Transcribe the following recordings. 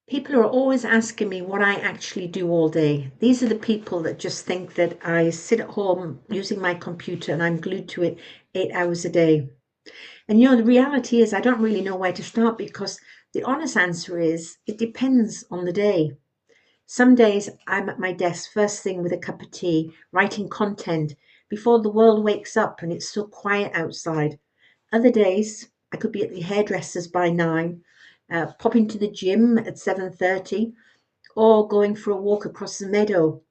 People are always asking me what I actually do all day. These are the people that just think that I sit at home using my computer and I'm glued to it 8 hours a day. And the reality is, I don't really know where to start because the honest answer is it depends on the day. Some days I'm at my desk first thing with a cup of tea, writing content before the world wakes up and it's so quiet outside. Other days, I could be at the hairdresser's by 9, popping to the gym at 7:30, or going for a walk across the meadow.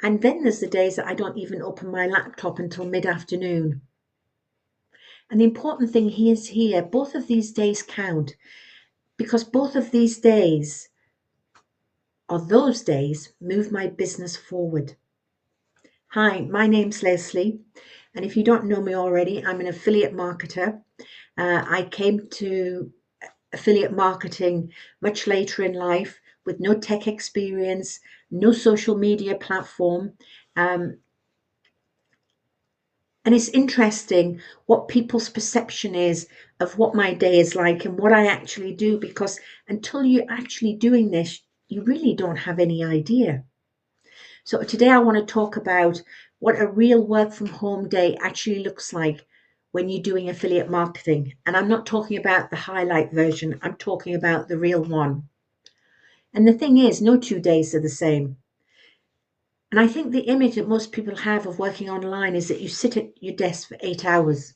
And then there's the days that I don't even open my laptop until mid-afternoon. And the important thing is here, both of these days count because both of these days or those days move my business forward. Hi, my name's Leslie, and if you don't know me already, I'm an affiliate marketer. I came to affiliate marketing much later in life with no tech experience, no social media platform. Um, and it's interesting what people's perception is of what my day is like and what I actually do, because until you're actually doing this, you really don't have any idea. So today I want to talk about what a real work from home day actually looks like when you're doing affiliate marketing. And I'm not talking about the highlight version, I'm talking about the real one. And the thing is, no 2 days are the same. And I think the image that most people have of working online is that you sit at your desk for 8 hours.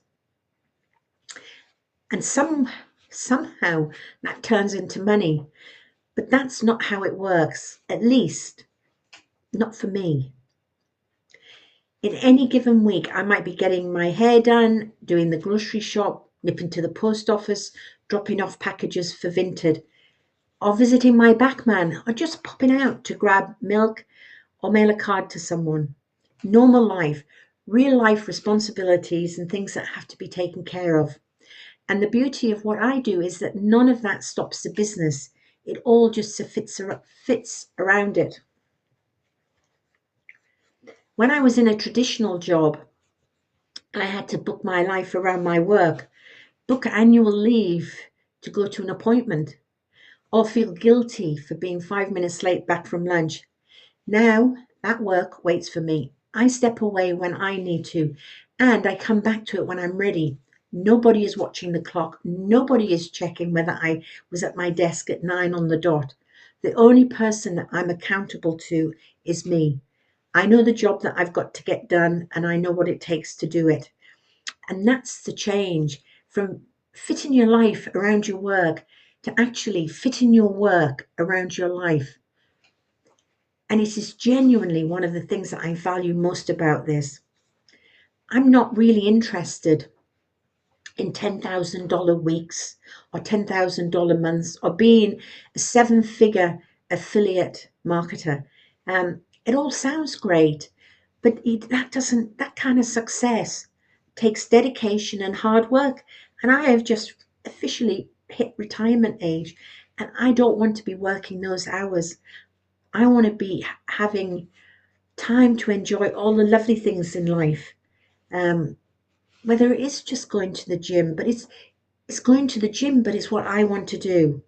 And somehow that turns into money. But that's not how it works, at least not for me. In any given week, I might be getting my hair done, doing the grocery shop, nipping to the post office, dropping off packages for Vinted, or visiting my backman, or just popping out to grab milk or mail a card to someone. Normal life, real life responsibilities and things that have to be taken care of. And the beauty of what I do is that none of that stops the business. It all just fits around it. When I was in a traditional job, I had to book my life around my work, book annual leave to go to an appointment, or feel guilty for being 5 minutes late back from lunch. Now that work waits for me. I step away when I need to, and I come back to it when I'm ready. Nobody is watching the clock. Nobody is checking whether I was at my desk at 9 on the dot. The only person that I'm accountable to is me. I know the job that I've got to get done, and I know what it takes to do it. And that's the change from fitting your life around your work to actually fitting your work around your life. And it is genuinely one of the things that I value most about this. I'm not really interested in $10,000 weeks or $10,000 months or being a seven-figure affiliate marketer. It all sounds great, but that kind of success takes dedication and hard work. And I have just officially hit retirement age, and I don't want to be working those hours. I want to be having time to enjoy all the lovely things in life. Um, Whether it is just going to the gym, but it's going to the gym, but it's what I want to do.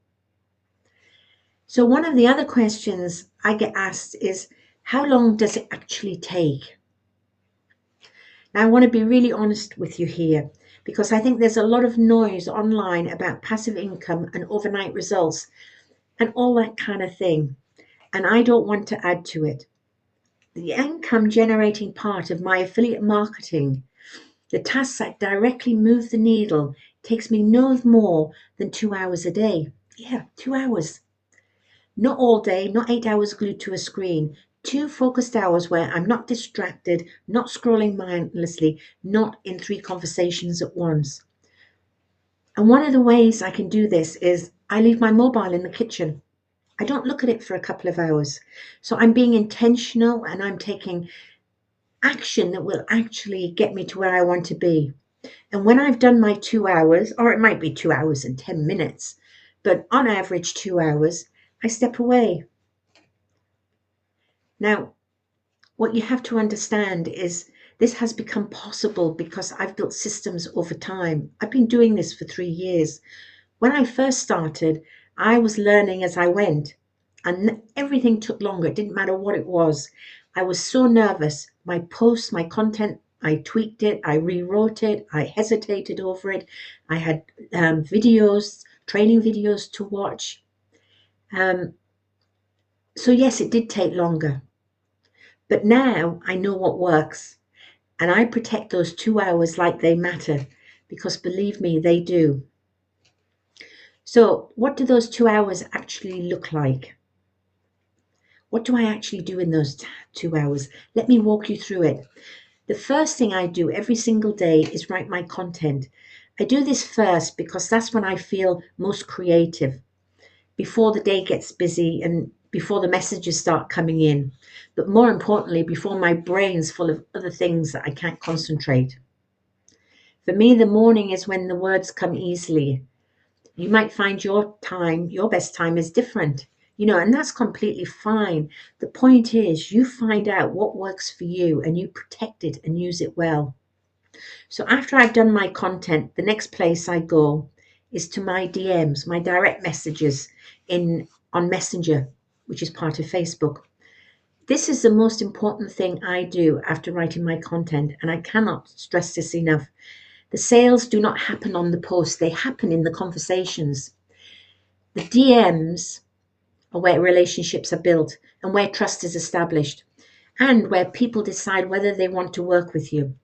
So one of the other questions I get asked is, how long does it actually take? Now, I want to be really honest with you here because I think there's a lot of noise online about passive income and overnight results and all that kind of thing. And I don't want to add to it. The income generating part of my affiliate marketing, the tasks that directly move the needle, takes me no more than 2 hours a day. Yeah, 2 hours. Not all day, not 8 hours glued to a screen. 2 focused hours where I'm not distracted, not scrolling mindlessly, not in 3 conversations at once. And one of the ways I can do this is I leave my mobile in the kitchen. I don't look at it for a couple of hours. So I'm being intentional and I'm taking action that will actually get me to where I want to be. And when I've done my 2 hours, or it might be 2 hours and 10 minutes, but on average 2 hours, I step away. Now, what you have to understand is this has become possible because I've built systems over time. I've been doing this for 3 years. When I first started, I was learning as I went, and everything took longer. It didn't matter what it was. I was so nervous. My posts, my content, I tweaked it, I rewrote it, I hesitated over it. I had videos, training videos to watch. So, yes, it did take longer. But now I know what works, and I protect those 2 hours like they matter, because believe me, they do. So, what do those 2 hours actually look like? What do I actually do in those 2 hours? Let me walk you through it. The first thing I do every single day is write my content. I do this first because that's when I feel most creative, before the day gets busy and before the messages start coming in. But more importantly, before my brain's full of other things that I can't concentrate. For me, the morning is when the words come easily. You might find your time, your best time is different, and that's completely fine. The point is, you find out what works for you and you protect it and use it well. So after I've done my content, the next place I go is to my DMs, my direct messages on Messenger, which is part of Facebook. This is the most important thing I do after writing my content, and I cannot stress this enough. The sales do not happen on the post, they happen in the conversations. The DMs are where relationships are built and where trust is established and where people decide whether they want to work with you.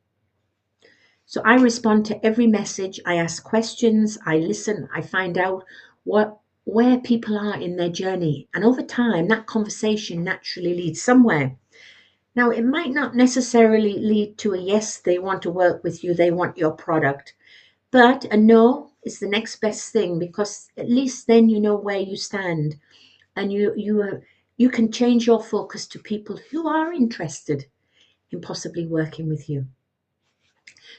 So I respond to every message, I ask questions, I listen, I find out where people are in their journey. And over time, that conversation naturally leads somewhere. Now, it might not necessarily lead to a yes, they want to work with you, they want your product. But a no is the next best thing, because at least then you know where you stand, and you can change your focus to people who are interested in possibly working with you.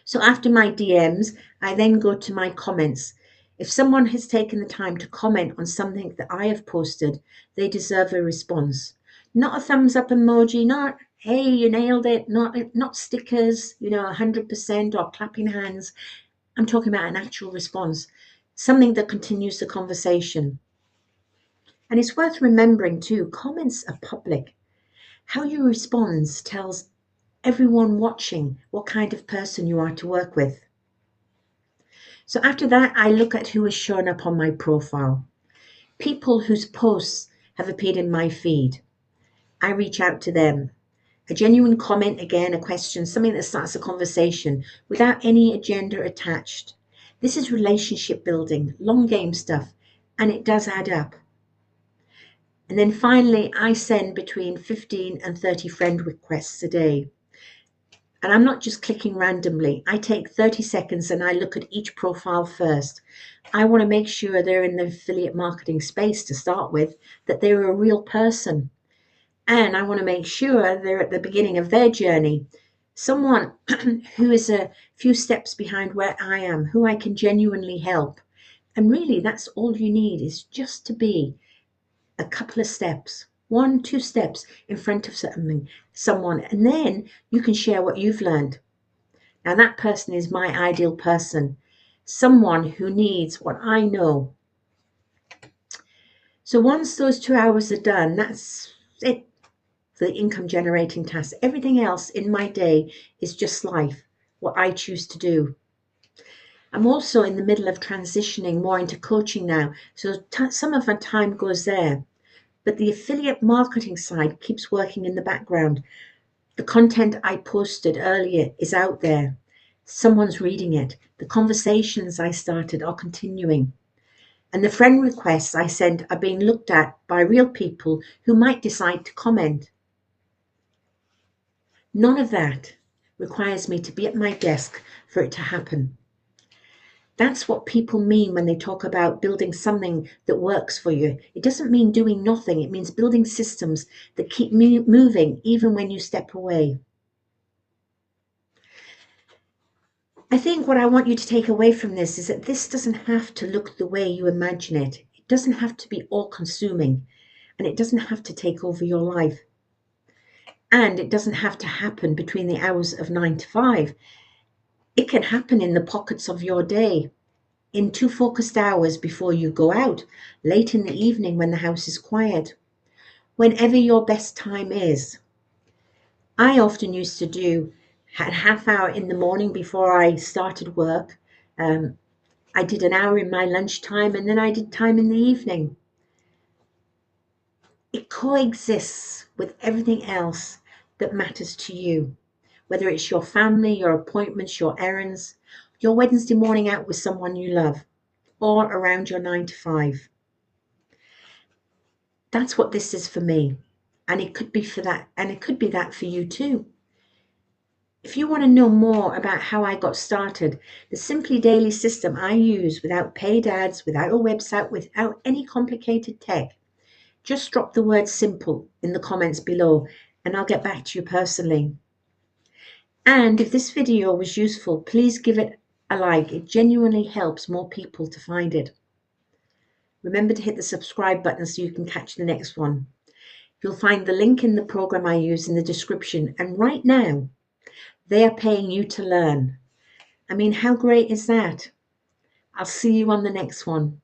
So after my DMs, I then go to my comments. If someone has taken the time to comment on something that I have posted, they deserve a response. Not a thumbs up emoji, not hey, you nailed it, not stickers, 100% or clapping hands. I'm talking about an actual response, something that continues the conversation. And it's worth remembering too, comments are public. How you respond tells everyone watching what kind of person you are to work with. So after that, I look at who has shown up on my profile. People whose posts have appeared in my feed. I reach out to them. A genuine comment, again, a question, something that starts a conversation without any agenda attached. This is relationship building, long game stuff, and it does add up. And then finally, I send between 15 and 30 friend requests a day. And I'm not just clicking randomly. I take 30 seconds and I look at each profile first. I want to make sure they're in the affiliate marketing space to start with, that they're a real person. And I want to make sure they're at the beginning of their journey. Someone who is a few steps behind where I am, who I can genuinely help. And really, that's all you need, is just to be a couple of steps, 1-2 steps in front of someone, and then you can share what you've learned. Now that person is my ideal person, someone who needs what I know. So once those 2 hours are done, that's it for the income generating task. Everything else in my day is just life, what I choose to do. I'm also in the middle of transitioning more into coaching now, so some of my time goes there. But the affiliate marketing side keeps working in the background. The content I posted earlier is out there. Someone's reading it. The conversations I started are continuing. And the friend requests I sent are being looked at by real people who might decide to comment. None of that requires me to be at my desk for it to happen. That's what people mean when they talk about building something that works for you. It doesn't mean doing nothing. It means building systems that keep moving even when you step away. I think what I want you to take away from this is that this doesn't have to look the way you imagine it. It doesn't have to be all-consuming, and it doesn't have to take over your life. And it doesn't have to happen between the hours of 9 to 5. It can happen in the pockets of your day, in 2 focused hours before you go out, late in the evening when the house is quiet, whenever your best time is. I often used to do a half hour in the morning before I started work. I did an hour in my lunchtime, and then I did time in the evening. It coexists with everything else that matters to you, whether it's your family, your appointments, your errands, your Wednesday morning out with someone you love, or around your 9 to 5. That's what this is for me. And it could be for that, and it could be that for you too. If you want to know more about how I got started, the Simply Daily system I use without paid ads, without a website, without any complicated tech, just drop the word simple in the comments below and I'll get back to you personally. And if this video was useful, please give it a like. It genuinely helps more people to find it. Remember to hit the subscribe button so you can catch the next one. You'll find the link in the program I use in the description. And right now, they are paying you to learn. I mean, how great is that? I'll see you on the next one.